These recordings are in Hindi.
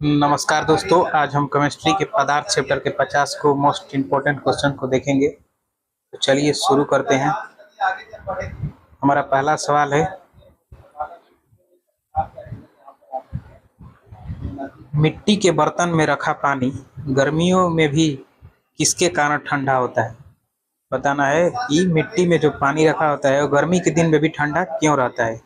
नमस्कार दोस्तों, आज हम केमिस्ट्री के पदार्थ चैप्टर के 50 को मोस्ट इम्पोर्टेंट क्वेश्चन को देखेंगे। तो चलिए शुरू करते हैं। हमारा पहला सवाल है, मिट्टी के बर्तन में रखा पानी गर्मियों में भी किसके कारण ठंडा होता है। बताना है कि मिट्टी में जो पानी रखा होता है वो गर्मी के दिन में भी ठंडा क्यों रहता है।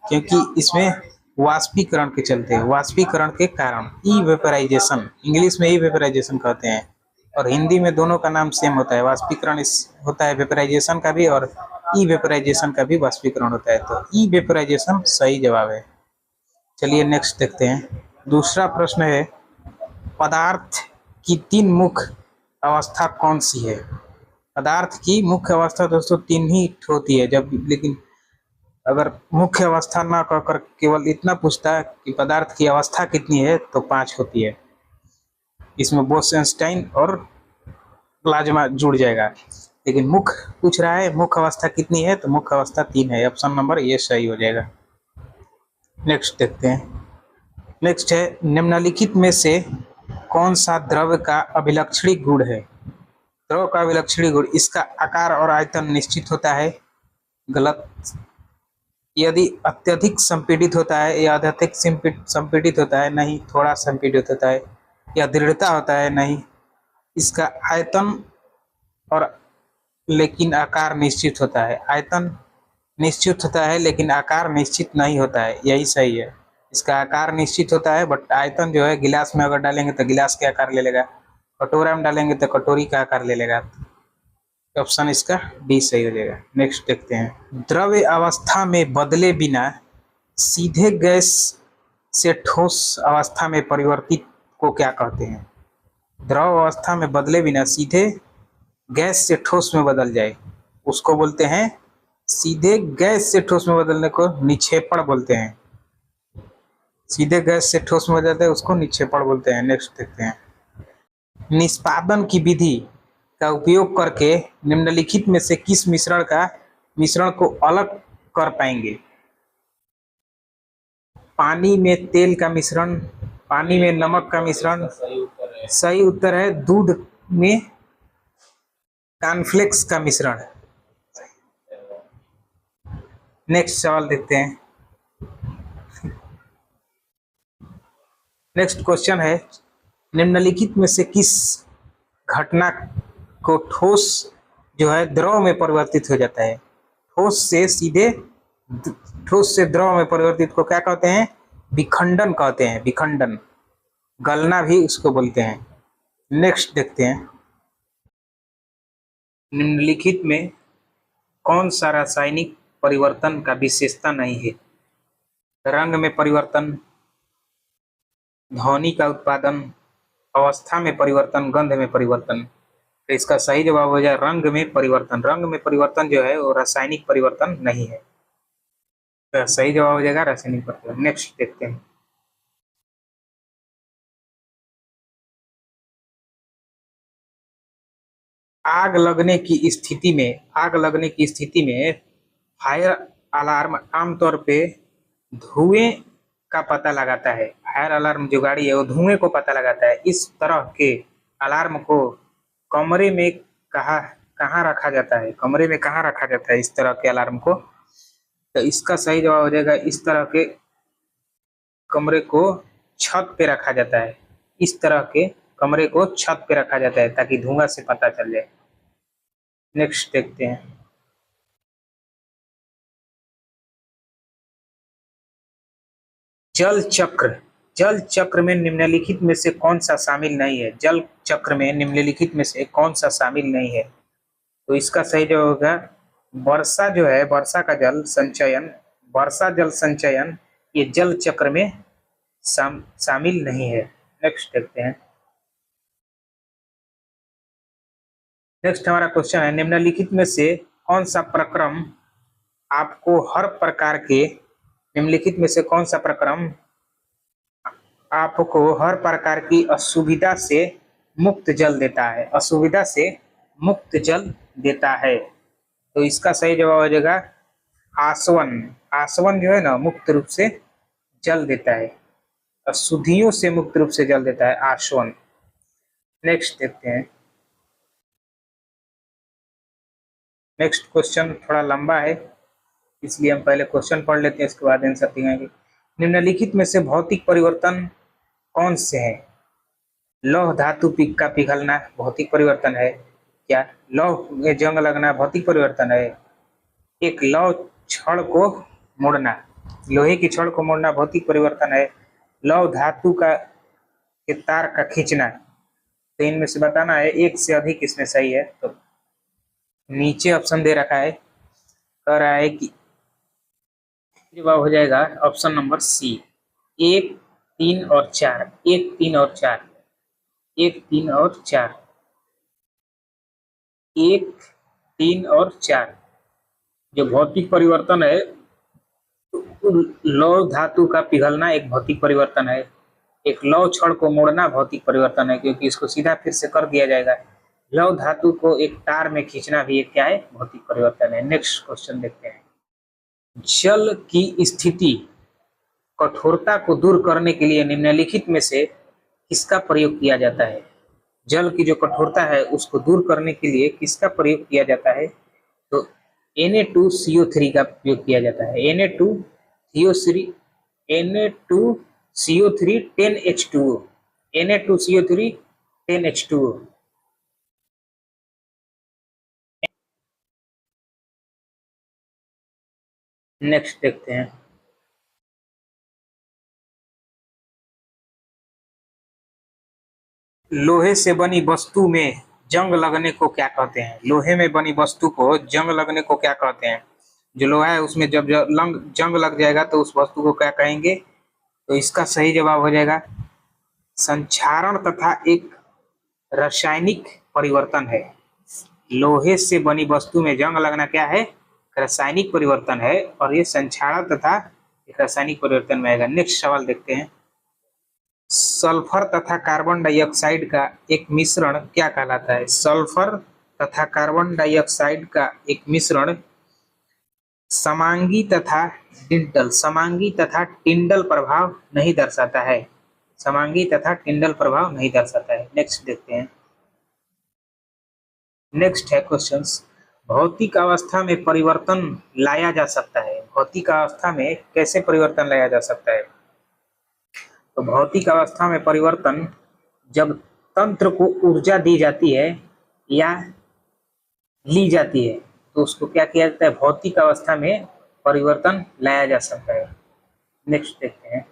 क्योंकि इसमें वाष्पीकरण के चलते, वाष्पीकरण के कारण, ई वेपराइजेशन, इंग्लिश में ई वेपराइजेशन कहते हैं और हिंदी में दोनों का नाम सेम होता है। वाष्पीकरण इस होता है वेपराइजेशन का भी और ई वेपराइजेशन का भी वाष्पीकरण होता है। तो ई वेपराइजेशन सही जवाब है। चलिए नेक्स्ट देखते हैं। दूसरा प्रश्न है, पदार्थ की तीन मुख्य अवस्था कौन सी है। पदार्थ की मुख्य अवस्था दोस्तों तीन ही होती है, जब लेकिन अगर मुख्य अवस्था ना कहकर केवल इतना पूछता है कि पदार्थ की अवस्था कितनी है तो 5 होती है। इसमें बोसेंस्टाइन और प्लाज्मा जुड़ जाएगा, लेकिन मुख्य पूछ रहा है मुख्य अवस्था कितनी है तो मुख्य अवस्था 3 है। ऑप्शन नंबर ये सही हो जाएगा। नेक्स्ट देखते हैं। नेक्स्ट है, निम्नलिखित में से कौन सा द्रव्य का अभिलक्षणी गुण है। द्रव का अभिलक्षणी गुण, इसका आकार और आयतन निश्चित होता है। गलत। यदि अत्यधिक संपीड़ित होता है या अत्यधिक संपीड़ित होता है, नहीं। थोड़ा संपीड़ित होता है या दृढ़ता होता है, नहीं। इसका आयतन और लेकिन आकार निश्चित होता है। आयतन निश्चित होता है लेकिन आकार निश्चित नहीं होता है, यही सही है। इसका आकार निश्चित होता है बट आयतन जो है, गिलास में अगर डालेंगे तो गिलास के आकार ले लेगा, कटोरा में डालेंगे तो कटोरी का आकार ले लेगा। ऑप्शन इसका डी सही हो जाएगा। नेक्स्ट देखते हैं। द्रव्य अवस्था में बदले बिना सीधे गैस से ठोस अवस्था में परिवर्तित को क्या कहते हैं। द्रव अवस्था में बदले बिना सीधे गैस से ठोस में बदल जाए उसको बोलते हैं, सीधे गैस से ठोस में बदलने को निक्षेपण बोलते हैं। सीधे गैस से ठोस में बदलते हैं उसको निक्षेपण बोलते हैं। नेक्स्ट देखते हैं। निष्पादन की विधि का उपयोग करके निम्नलिखित में से किस मिश्रण को अलग कर पाएंगे। पानी में तेल का मिश्रण, पानी में नमक का मिश्रण। सही उत्तर है दूध में कॉर्नफ्लेक्स का मिश्रण। नेक्स्ट सवाल देखते हैं। नेक्स्ट क्वेश्चन है, निम्नलिखित में से किस घटना को ठोस जो है द्रव में परिवर्तित हो जाता है। ठोस से द्रव में परिवर्तित को क्या कहते हैं, विखंडन कहते हैं। विखंडन, गलना भी उसको बोलते हैं। नेक्स्ट देखते हैं। निम्नलिखित में कौन सा रासायनिक परिवर्तन का विशेषता नहीं है। रंग में परिवर्तन, ध्वनि का उत्पादन, अवस्था में परिवर्तन, गंध में परिवर्तन। तो इसका सही जवाब हो जाए रंग में परिवर्तन। रंग में परिवर्तन जो है वो रासायनिक परिवर्तन नहीं है, तो सही जवाब हो जाएगा रासायनिक परिवर्तन। नेक्स्ट देखते हैं। आग लगने की स्थिति में फायर अलार्म आमतौर पे धुएं का पता लगाता है। फायर अलार्म जो गाड़ी है वो धुएं को पता लगाता है। इस तरह के अलार्म को कमरे में कहाँ रखा जाता है। कमरे में कहाँ रखा जाता है इस तरह के अलार्म को। तो इसका सही जवाब हो जाएगा, इस तरह के कमरे को छत पे रखा जाता है। इस तरह के कमरे को छत पे रखा जाता है ताकि धुआं से पता चल जाए। नेक्स्ट देखते हैं। जल चक्र में निम्नलिखित में से कौन सा शामिल नहीं है। जल चक्र में निम्नलिखित में से कौन सा शामिल नहीं है। तो इसका सही जवाब होगा वर्षा जो है, वर्षा का जल संचयन, वर्षा जल संचयन, ये जल चक्र में शामिल नहीं है। नेक्स्ट देखते हैं। नेक्स्ट हमारा क्वेश्चन है, निम्नलिखित में से कौन सा प्रक्रम आपको हर प्रकार के, निम्नलिखित में से कौन सा प्रक्रम आपको हर प्रकार की असुविधा से मुक्त जल देता है। असुविधा से मुक्त जल देता है। तो इसका सही जवाब हो जाएगा आसवन। आसवन जो है ना मुक्त रूप से जल देता है। अशुद्धियों से मुक्त रूप से जल देता है, आसवन। नेक्स्ट देखते हैं। नेक्स्ट क्वेश्चन थोड़ा लंबा है, इसलिए हम पहले क्वेश्चन पढ़ लेते हैं, इसके बाद आंसर दिखाएंगे। निम्नलिखित में से भौतिक परिवर्तन कौन से हैं? लौह धातु का पिघलना भौतिक परिवर्तन है क्या? लौह में जंग लगना भौतिक परिवर्तन है? एक लौह छड़ को मोड़ना, लोहे की छड़ को मोड़ना भौतिक परिवर्तन है? लौह धातु का के तार का खींचना? तो इनमें से बताना है एक से अधिक इसमें सही है। तो नीचे ऑप्शन दे रखा है, कह रहा है कि जवाब हो जाएगा ऑप्शन नंबर सी, 1, 3 और 4। 1, 3 और 4, 1, 3 और 4, 1, 3 और 4। जो भौतिक परिवर्तन है, लौह धातु का पिघलना एक भौतिक परिवर्तन है, एक लौह छड़ को मोड़ना भौतिक परिवर्तन है, क्योंकि इसको सीधा फिर से कर दिया जाएगा। लौह धातु को एक तार में खींचना भी एक क्या है? भौतिक परिवर्तन है। नेक्स्ट क्वेश्चन देखते हैं। जल की स्थिति कठोरता को दूर करने के लिए निम्नलिखित में से किसका प्रयोग किया जाता है? जल की जो कठोरता है उसको दूर करने के लिए किसका प्रयोग किया जाता है? तो Na2CO3 का प्रयोग किया जाता है। Na2CO3 Na2CO3 10H2O, Na2CO3 10H2O। Next देखते हैं। लोहे से बनी वस्तु में जंग लगने को क्या कहते हैं? लोहे में बनी वस्तु को जंग लगने को क्या कहते हैं? जो लोहा है उसमें जब जंग लग जाएगा तो उस वस्तु को क्या कहेंगे? तो इसका सही जवाब हो जाएगा संक्षारण तथा एक रासायनिक परिवर्तन है। लोहे से बनी वस्तु में जंग लगना क्या है? रासायनिक परिवर्तन है, और ये संक्षारण तथा एक रासायनिक परिवर्तन में आएगा। नेक्स्ट सवाल देखते हैं। सल्फर तथा कार्बन डाइऑक्साइड का एक मिश्रण क्या कहलाता है? सल्फर तथा कार्बन डाइऑक्साइड का एक मिश्रण समांगी तथा टिंडल प्रभाव नहीं दर्शाता है। समांगी तथा टिंडल प्रभाव नहीं दर्शाता है। नेक्स्ट देखते हैं। नेक्स्ट है क्वेश्चंस। भौतिक अवस्था में परिवर्तन लाया जा सकता है। भौतिक अवस्था में कैसे परिवर्तन लाया जा सकता है? तो भौतिक अवस्था में परिवर्तन जब तंत्र को ऊर्जा दी जाती है या ली जाती है तो उसको क्या किया जाता है? भौतिक अवस्था में परिवर्तन लाया जा सकता है। नेक्स्ट देखते हैं।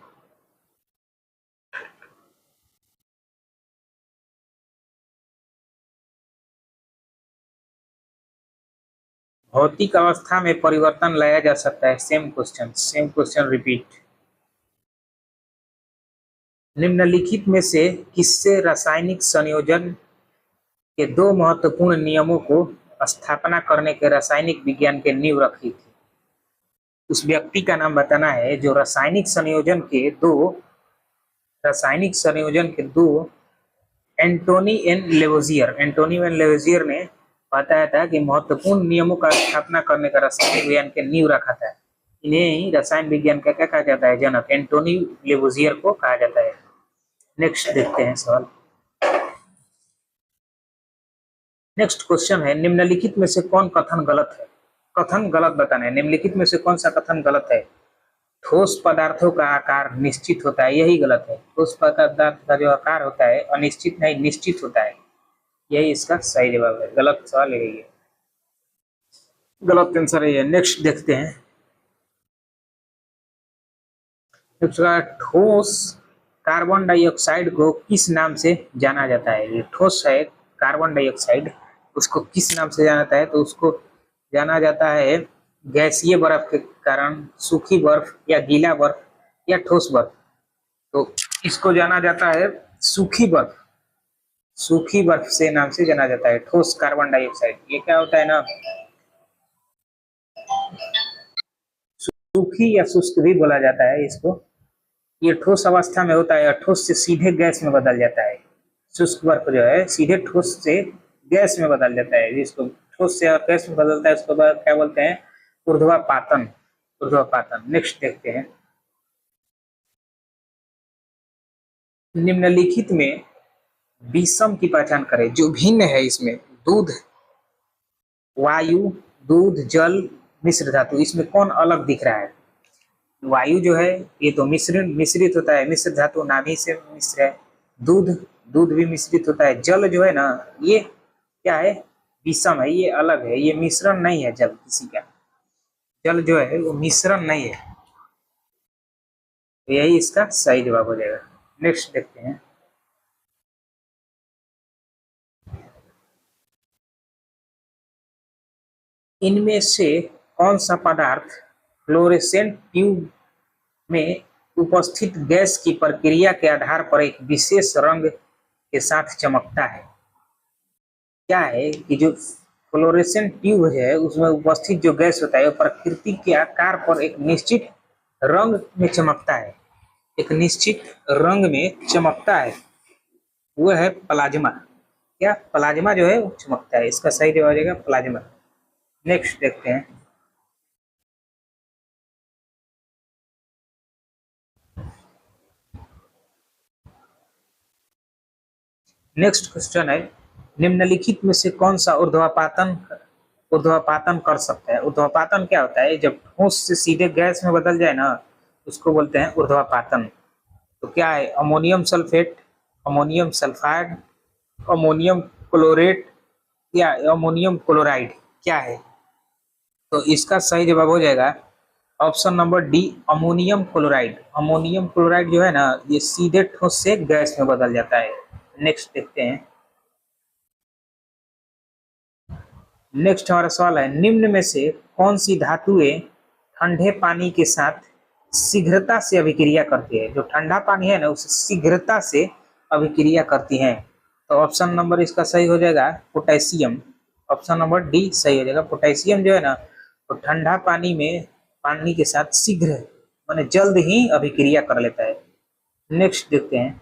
भौतिक अवस्था में परिवर्तन लाया जा सकता है। Same question repeat. निम्नलिखित में से किससे रासायनिक संयोजन के दो महत्वपूर्ण नियमों को स्थापना करने के रासायनिक विज्ञान के नींव रखी थी? उस व्यक्ति का नाम बताना है जो रासायनिक संयोजन के दो एंटोनी एन लेवोजियर ने बताया था कि महत्वपूर्ण नियमों का स्थापना करने का रासायनिक विज्ञान के नींव रखा था। इन्हें ही रसायन विज्ञान का क्या कहा जाता है? जनक। एंटोनी लेवोजियर को कहा जाता है। नेक्स्ट देखते हैं सवाल। नेक्स्ट क्वेश्चन है, निम्नलिखित में से कौन कथन गलत है? कथन गलत बताना है। निम्नलिखित में से कौन सा कथन गलत है? ठोस पदार्थों का आकार निश्चित होता है, यही गलत है। ठोस पदार्थ का जो आकार होता है अनिश्चित नहीं निश्चित होता है, यही इसका सही जवाब है। गलत सवाल यही है, गलत आंसर है। नेक्स्ट देखते हैं। ठोस कार्बन डाइऑक्साइड को किस नाम से जाना जाता है? ये ठोस है कार्बन डाइऑक्साइड, उसको किस नाम से जाना जाता है? तो उसको जाना जाता है गैसीय बर्फ के कारण, सूखी बर्फ या गीला बर्फ या ठोस बर्फ। तो इसको जाना जाता है सूखी बर्फ से नाम से जाना जाता है ठोस कार्बन डाइऑक्साइड। ये क्या होता है ना, सूखी या शुष्क भी बोला जाता है इसको। ये ठोस अवस्था में होता है और ठोस से सीधे गैस में बदल जाता है। शुष्क बर्फ जो है सीधे ठोस से गैस में बदल जाता है, जिसको ठोस से और गैस में बदलता है उसको क्या बोलते हैं? ऊर्ध्वापातन। नेक्स्ट देखते हैं। निम्नलिखित में विषम की पहचान करें। जो भिन्न है इसमें दूध, वायु, दूध, जल, मिश्र धातु, इसमें कौन अलग दिख रहा है? वायु जो है ये तो मिश्रित होता है, मिश्र धातु नाम ही से मिश्र है। दूध, दूध भी मिश्रित होता है। जल जो है ना ये क्या है? विषम है, ये अलग है, ये मिश्रण नहीं है। जल किसी का, जल जो है वो मिश्रण नहीं है। तो यही इसका सही जवाब हो जाएगा। नेक्स्ट देखते हैं। इनमें से कौन सा पदार्थ फ्लोरेसेंट ट्यूब में उपस्थित गैस की प्रक्रिया के आधार पर एक विशेष रंग के साथ चमकता है? क्या है कि जो फ्लोरेसेंट ट्यूब है उसमें उपस्थित जो गैस होता है वो प्रकृति के आकार पर एक निश्चित रंग में चमकता है, एक निश्चित रंग में चमकता है, वो है प्लाज्मा। क्या प्लाज्मा जो है वो चमकता है? इसका सही जवाब हो जाएगा प्लाज्मा। नेक्स्ट देखते हैं। नेक्स्ट क्वेश्चन है, निम्नलिखित में से कौन सा ऊर्ध्वापातन कर सकता है? ऊर्ध्वापातन क्या होता है? जब ठोस से सीधे गैस में बदल जाए ना उसको बोलते हैं ऊर्ध्वापातन। तो क्या है? Ammonium sulphate, ammonium sulphide, ammonium chlorate या अमोनियम क्लोराइड, क्या है? तो इसका सही जवाब हो जाएगा option number D, ammonium chloride. Ammonium chloride जो है ना ये सीधे ठोस से गैस में बदल जाता है। नेक्स्ट देखते हैं। नेक्स्ट हमारा सवाल है, निम्न में से कौन सी धातुएं ठंडे पानी के साथ शीघ्रता से अभिक्रिया करती है? जो ठंडा पानी है ना उससे शीघ्रता से अभिक्रिया करती हैं। तो ऑप्शन नंबर इसका सही हो जाएगा पोटेशियम। ऑप्शन नंबर डी सही हो जाएगा। पोटेशियम जो है ना तो ठंडा पानी में पानी के साथ शीघ्र माने जल्द ही अभिक्रिया कर लेता है। नेक्स्ट देखते हैं।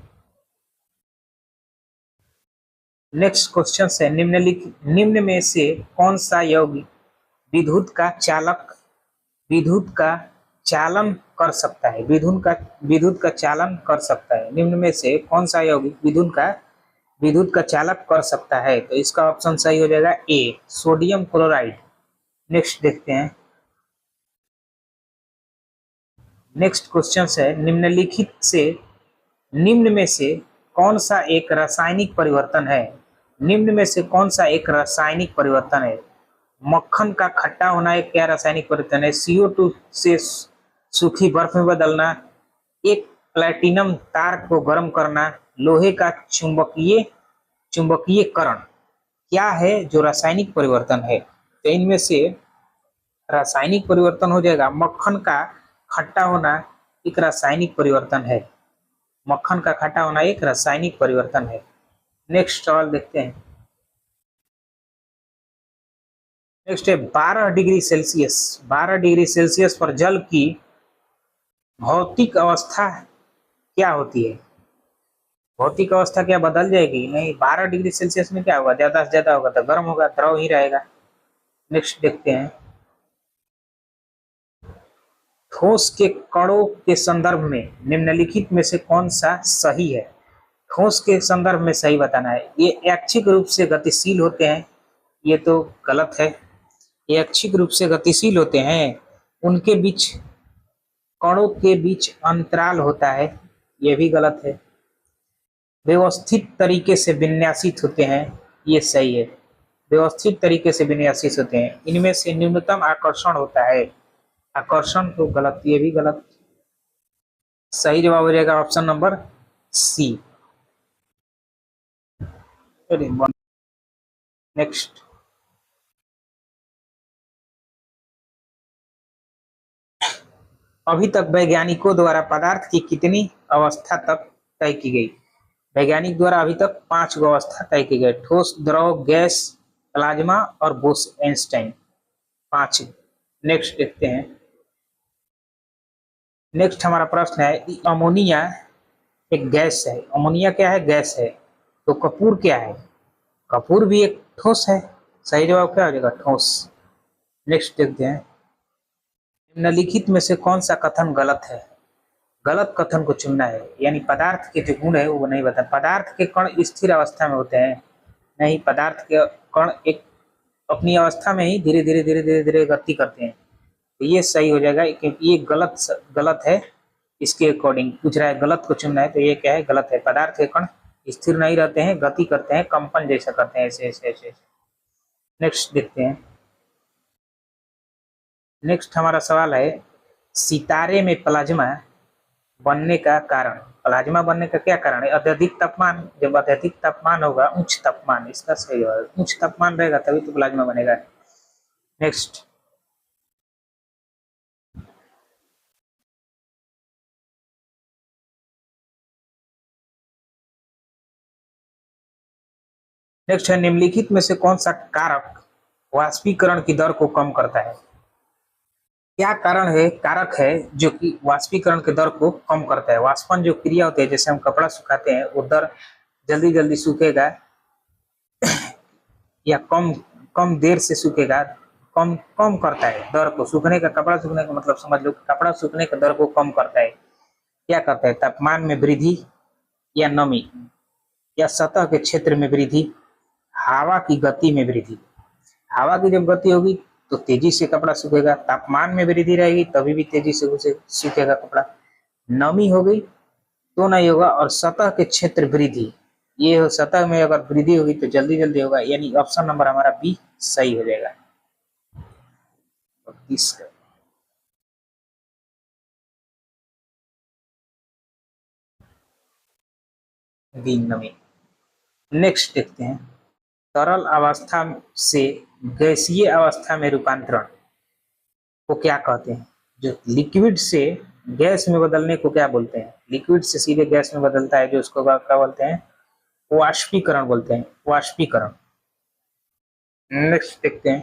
नेक्स्ट क्वेश्चन है, निम्न में से कौन सा यौगिक विद्युत का चालन कर सकता है? विद्युत का चालन कर सकता है। निम्न में से कौन सा यौगिक विद्युत का चालक कर सकता है? तो इसका ऑप्शन सही हो जाएगा ए, सोडियम क्लोराइड। नेक्स्ट देखते हैं। नेक्स्ट क्वेश्चन है, निम्न में से कौन सा एक रासायनिक परिवर्तन है? निम्न में से कौन सा एक रासायनिक परिवर्तन है? मक्खन का खट्टा होना एक क्या रासायनिक परिवर्तन है? CO2 से सूखी बर्फ में बदलना, एक प्लैटिनम तार को गर्म करना, लोहे का चुंबकीयकरण, क्या है जो रासायनिक परिवर्तन है? तो इनमें से रासायनिक परिवर्तन हो जाएगा मक्खन का खट्टा होना, एक रासायनिक परिवर्तन है। मक्खन का खट्टा होना एक रासायनिक परिवर्तन है। नेक्स्ट सवाल देखते हैं। नेक्स्ट है 12 डिग्री सेल्सियस। 12 डिग्री सेल्सियस पर जल की भौतिक अवस्था क्या होती है? भौतिक अवस्था क्या बदल जाएगी? नहीं, 12 डिग्री सेल्सियस में क्या होगा? ज्यादा से ज्यादा होगा तो गर्म होगा, द्रव ही रहेगा। नेक्स्ट देखते हैं। ठोस के कणों के संदर्भ में निम्नलिखित में से कौन सा सही है? ठोस के संदर्भ में सही बताना है। ये ऐच्छिक रूप से गतिशील होते हैं, ये तो गलत है। ये ऐच्छिक रूप से गतिशील होते हैं, उनके बीच कणों के बीच अंतराल होता है, ये भी गलत है। व्यवस्थित तरीके से विन्यासित होते हैं, ये सही है। व्यवस्थित तरीके से विन्यासित होते हैं। इनमें से न्यूनतम आकर्षण होता है, आकर्षण तो गलत, ये भी गलत। सही जवाब हो जाएगा ऑप्शन नंबर सी। नेक्स्ट, अभी तक वैज्ञानिकों द्वारा पदार्थ की कितनी अवस्था तक तय की गई? वैज्ञानिक द्वारा अभी तक 5 अवस्था तय की गई, ठोस, द्रव, गैस, प्लाज्मा और बोस-आइंस्टाइन, 5। नेक्स्ट देखते हैं। नेक्स्ट हमारा प्रश्न है, अमोनिया एक गैस है। अमोनिया क्या है? गैस है। तो कपूर क्या है? कपूर भी एक ठोस है। सही जवाब क्या हो जाएगा? ठोस। नेक्स्ट देखते हैं। निम्नलिखित में से कौन सा कथन गलत है? गलत कथन को चुनना है, यानी पदार्थ के जो गुण है वो नहीं बता। पदार्थ के कण स्थिर अवस्था में होते हैं, नहीं, पदार्थ के कण एक अपनी अवस्था में ही धीरे धीरे धीरे धीरे धीरे गति करते हैं। तो ये सही हो जाएगा, क्योंकि ये गलत है। इसके अकॉर्डिंग पूछ रहा है, गलत को चुनना है, तो ये क्या है, गलत है। पदार्थ के कण स्थिर नहीं रहते हैं, गति करते हैं, कंपन जैसा करते हैं, ऐसे ऐसे ऐसे। नेक्स्ट देखते हैं। नेक्स्ट हमारा सवाल है, सितारे में प्लाज्मा बनने का कारण। प्लाज्मा बनने का क्या कारण है? अत्यधिक तापमान। जब अत्यधिक तापमान होगा, उच्च तापमान, इसका सही होगा, उच्च तापमान रहेगा तभी तो प्लाज्मा बनेगा। नेक्स्ट, नेक्स्ट है, निम्नलिखित में से कौन सा कारक वाष्पीकरण की दर को कम करता है? क्या कारण है, कारक है जो कि वाष्पीकरण की दर को कम करता है? वाष्पन जो क्रिया होती है, जैसे हम कपड़ा सुखाते हैं, वो दर जल्दी जल्दी सूखेगा या कम कम देर से सूखेगा, कम कम करता है दर को। सूखने का, कपड़ा सूखने का मतलब समझ लो, कपड़ा सूखने का दर को कम करता है। क्या करता है? तापमान में वृद्धि या नमी, या सतह के क्षेत्र में वृद्धि, हवा की गति में वृद्धि। हवा की जब गति होगी तो तेजी से कपड़ा सूखेगा, तापमान में वृद्धि रहेगी तभी भी तेजी से सूखेगा कपड़ा। नमी हो गई तो नहीं होगा, और सतह के क्षेत्र वृद्धि, ये सतह में अगर वृद्धि होगी तो जल्दी जल्दी होगा, यानी ऑप्शन नंबर हमारा बी सही हो जाएगा। बी नमी। नेक्स्ट देखते हैं, तरल अवस्था से गैसीय अवस्था में रूपांतरण को क्या कहते हैं? जो लिक्विड से गैस में बदलने को क्या बोलते हैं? लिक्विड से सीधे गैस में बदलता है जो, उसको क्या बोलते हैं? वाष्पीकरण बोलते हैं, वाष्पीकरण। नेक्स्ट देखते हैं।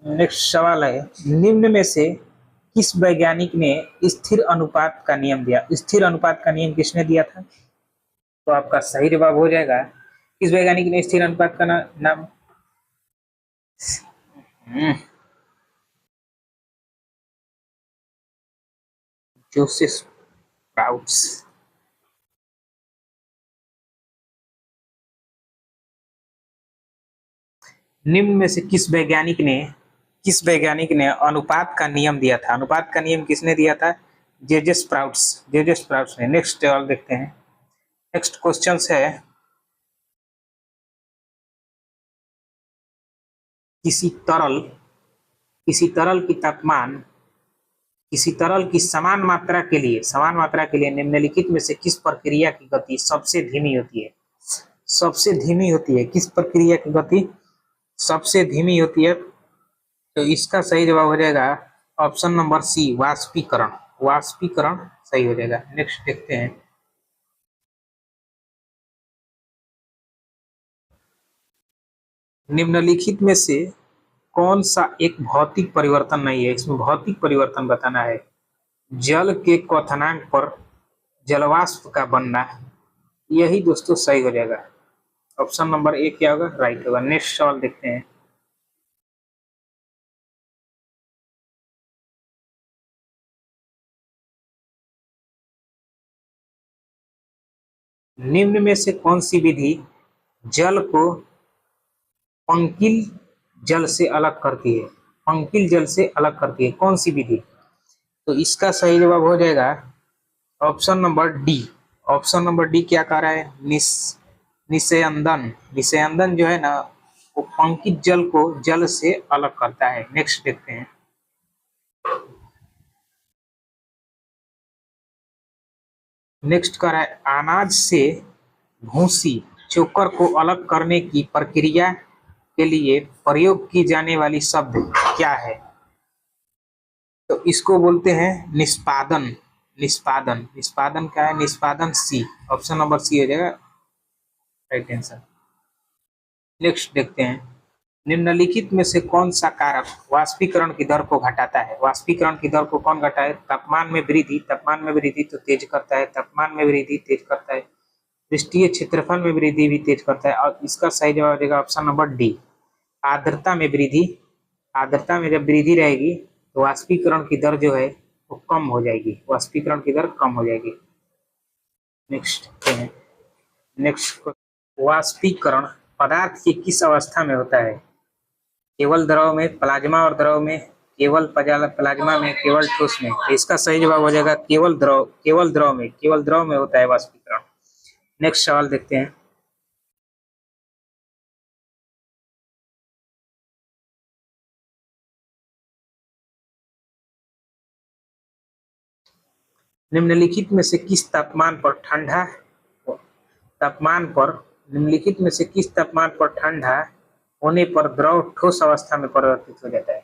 नेक्स्ट सवाल है, निम्न में से किस वैज्ञानिक ने स्थिर अनुपात का नियम दिया? स्थिर अनुपात का नियम किसने दिया था? तो आपका सही जवाब हो जाएगा, किस वैज्ञानिक ने स्थिर अनुपात का नाम? Joseph sprouts. निम्न में से किस वैज्ञानिक ने अनुपात का नियम दिया था? अनुपात का नियम किसने दिया था? जे स्प्राउट्स ने। नेक्स्ट सवाल देखते हैं। नेक्स्ट क्वेश्चन है, किसी तरल की समान मात्रा के लिए निम्नलिखित में से किस प्रक्रिया की गति सबसे धीमी होती है? सबसे धीमी होती है, किस प्रक्रिया की गति सबसे धीमी होती है? तो इसका सही जवाब हो जाएगा ऑप्शन नंबर सी, वाष्पीकरण। वाष्पीकरण सही हो जाएगा। नेक्स्ट देखते हैं। निम्नलिखित में से कौन सा एक भौतिक परिवर्तन नहीं है? इसमें भौतिक परिवर्तन बताना है। जल के क्वथनांक पर जलवाष्प का बनना, यही दोस्तों सही हो जाएगा। ऑप्शन नंबर ए क्या होगा? राइट होगा। नेक्स्ट सवाल देखते हैं। निम्न में से कौन सी विधि जल को पंकिल जल से अलग करती है? पंकिल जल से अलग करती है, कौन सी विधि? तो इसका सही जवाब हो जाएगा option number D. Option number D क्या कह रहा है? निस्यंदन। निस्यंदन जो है ना, वो पंकित जल को जल से अलग करता है। नेक्स्ट देखते हैं। नेक्स्ट कह रहा है, अनाज से भूसी चोकर को अलग करने की प्रक्रिया के लिए प्रयोग की जाने वाली शब्द क्या है? तो इसको बोलते हैं निष्पादन। निष्पादन, निष्पादन क्या है? निष्पादन सी, ऑप्शन नंबर सी हो जाएगा राइट आंसर। नेक्स्ट देखते हैं, निम्नलिखित में से कौन सा कारक वाष्पीकरण की दर को घटाता है? वाष्पीकरण की दर को कौन घटाए? तापमान में वृद्धि, तापमान में वृद्धि तो तेज करता है, तापमान में वृद्धि तेज करता है, पृष्ठीय क्षेत्रफल में वृद्धि भी तेज करता है, और इसका सही जवाब देगा ऑप्शन नंबर डी, आर्द्रता में वृद्धि। आर्द्रता में जब वृद्धि रहेगी तो वाष्पीकरण की दर जो है वो कम हो जाएगी, वाष्पीकरण की दर कम हो जाएगी। नेक्स्ट वाष्पीकरण पदार्थ की किस अवस्था में होता है? केवल द्रव में, प्लाज्मा और द्रव में, केवल प्लाज्मा में, केवल ठोस में। तो इसका सही जवाब हो जाएगा केवल द्रव, केवल द्रव में होता है वाष्पीकरण। नेक्स्ट सवाल देखते हैं। निम्नलिखित में से किस तापमान पर निम्नलिखित में से किस तापमान पर ठंडा होने पर द्रव ठोस अवस्था में परिवर्तित हो जाता है?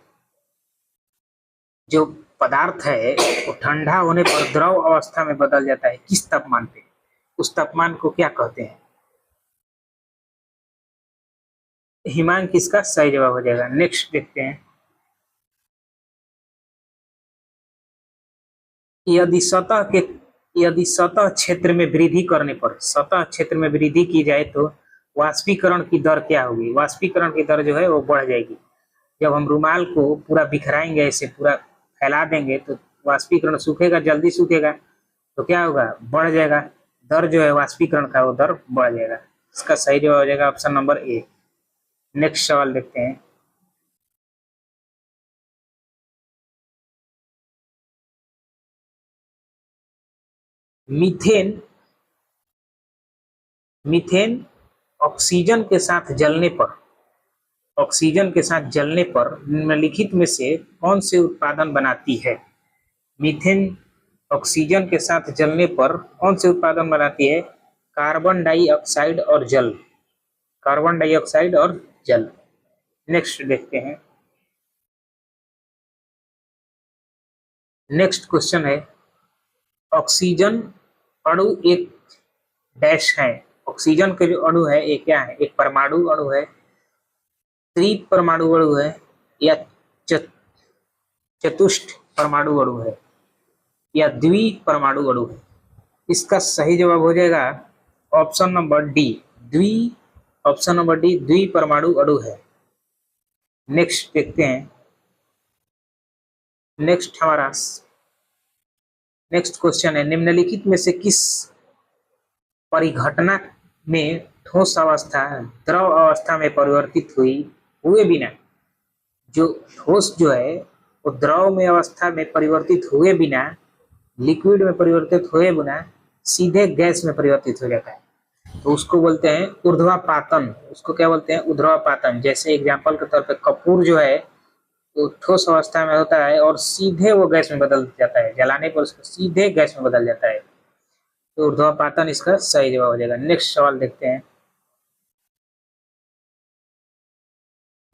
जो पदार्थ है वो ठंडा होने पर द्रव अवस्था में बदल जाता है, किस तापमान पे? उस तापमान को क्या कहते हैं? हिमांक इसका सही जवाब हो जाएगा। नेक्स्ट देखते हैं। यदि सतह क्षेत्र में वृद्धि करने पर, सतह क्षेत्र में वृद्धि की जाए तो वाष्पीकरण की दर क्या होगी? वाष्पीकरण की दर जो है वो बढ़ जाएगी। जब हम रुमाल को पूरा बिखराएंगे, ऐसे पूरा फैला देंगे तो वाष्पीकरण सूखेगा, जल्दी सूखेगा, तो क्या होगा? बढ़ जाएगा। दर जो है वाष्पीकरण का वो दर बढ़ जाएगा। इसका सही जवाब हो जाएगा ऑप्शन नंबर ए। नेक्स्ट सवाल देखते हैं। मीथेन मीथेन ऑक्सीजन के साथ जलने पर निम्नलिखित में से कौन से उत्पादन बनाती है? मीथेन ऑक्सीजन के साथ जलने पर कौन से उत्पादन बनाती है? कार्बन डाइऑक्साइड और जल। कार्बन डाइऑक्साइड और जल। नेक्स्ट देखते हैं। नेक्स्ट क्वेश्चन है, ऑक्सीजन अणु एक डैश है। ऑक्सीजन के जो अणु है ये क्या है? एक परमाणु अणु है, त्रिपरमाणु अणु है, या चतुष्ट परमाणु अणु है, या द्विपरमाणु अणु है? इसका सही जवाब हो जाएगा ऑप्शन नंबर डी, द्विपरमाणु अणु है। नेक्स्ट देखते हैं। नेक्स्ट क्वेश्चन है, निम्नलिखित में से किस परिघटना में ठोस अवस्था द्रव अवस्था में परिवर्तित हुए बिना, जो ठोस जो है वो द्रव में अवस्था में परिवर्तित हुए बिना, लिक्विड में परिवर्तित हुए बिना सीधे गैस में परिवर्तित हो जाता है, तो उसको बोलते हैं ऊर्ध्वापातन। उसको क्या बोलते हैं? ऊर्ध्वापातन। जैसे एग्जांपल के तौर पे कपूर जो है वो ठोस अवस्था में होता है और सीधे वो गैस में बदल जाता है, जलाने पर उसको सीधे गैस में बदल जाता है, तो ऊर्ध्वापातन इसका सही जवाब हो जाएगा। नेक्स्ट सवाल देखते हैं।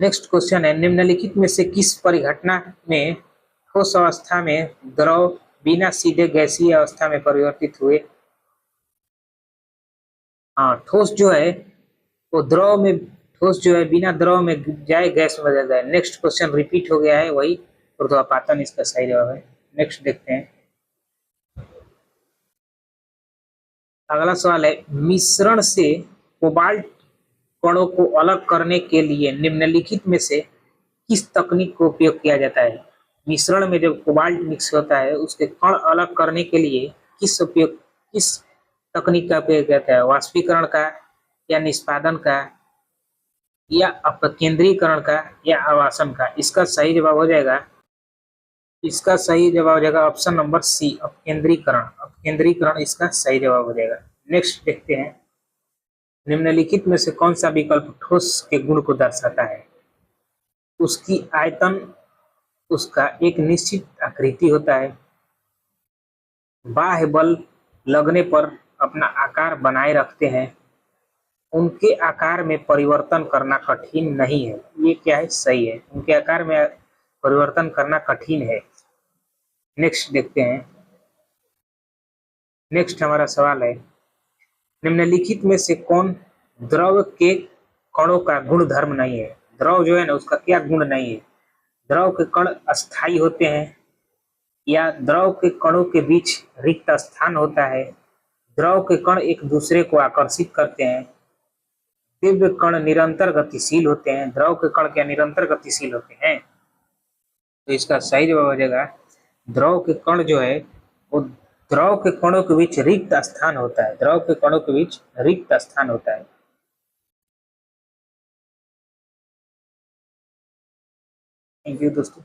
नेक्स्ट क्वेश्चन है, निम्नलिखित में से किस परिघटना में ठोस अवस्था में द्रव बिना सीधे गैसीय अवस्था में परिवर्तित हुए? हाँ, ठोस जो है बिना द्रव में जाए गैस में बदल जाए। नेक्स्ट क्वेश्चन रिपीट हो गया है, वही ऊर्ध्वापातन इसका सही जवाब है। नेक्स्ट देखते हैं। अगला सवाल है, मिश्रण से कोबाल्ट कणों को अलग करने के लिए निम्नलिखित में से किस तकनीक का उपयोग किया जाता है? मिश्रण में जब कोबाल्ट मिक्स होता है उसके कण अलग करने के लिए किस तकनीक का उपयोग किया जाता है? वाष्पीकरण का, या निष्पादन का, या अपकेंद्रीकरण का, या आवासन का? इसका सही जवाब हो जाएगा ऑप्शन नंबर सी, अपकेंद्रीकरण इसका सही जवाब हो जाएगा। नेक्स्ट देखते हैं। निम्नलिखित में से कौन सा विकल्प ठोस के गुण को दर्शाता है? उसकी आयतन, उसका एक निश्चित आकृति होता है, बाह्य बल लगने पर अपना आकार बनाए रखते हैं, उनके आकार में परिवर्तन करना कठिन नहीं है। ये क्या है? सही है, उनके आकार में परिवर्तन करना कठिन है। नेक्स्ट देखते हैं। नेक्स्ट हमारा सवाल है, निम्नलिखित में से कौन द्रव के कणों का गुण धर्म नहीं है? द्रव जो है ना उसका क्या गुण नहीं है? द्रव के कण अस्थायी होते हैं, या द्रव के कणों के बीच रिक्त स्थान होता है, द्रव के कण एक दूसरे को आकर्षित करते हैं, दिव्य कण निरंतर गतिशील होते हैं। द्रव के कण क्या निरंतर गतिशील होते हैं? तो इसका सही जवाब हो जाएगा द्रव के कण जो है वो द्रव के कणों के बीच रिक्त स्थान होता है। द्रव के कणों के बीच रिक्त स्थान होता है। थैंक यू दोस्तों।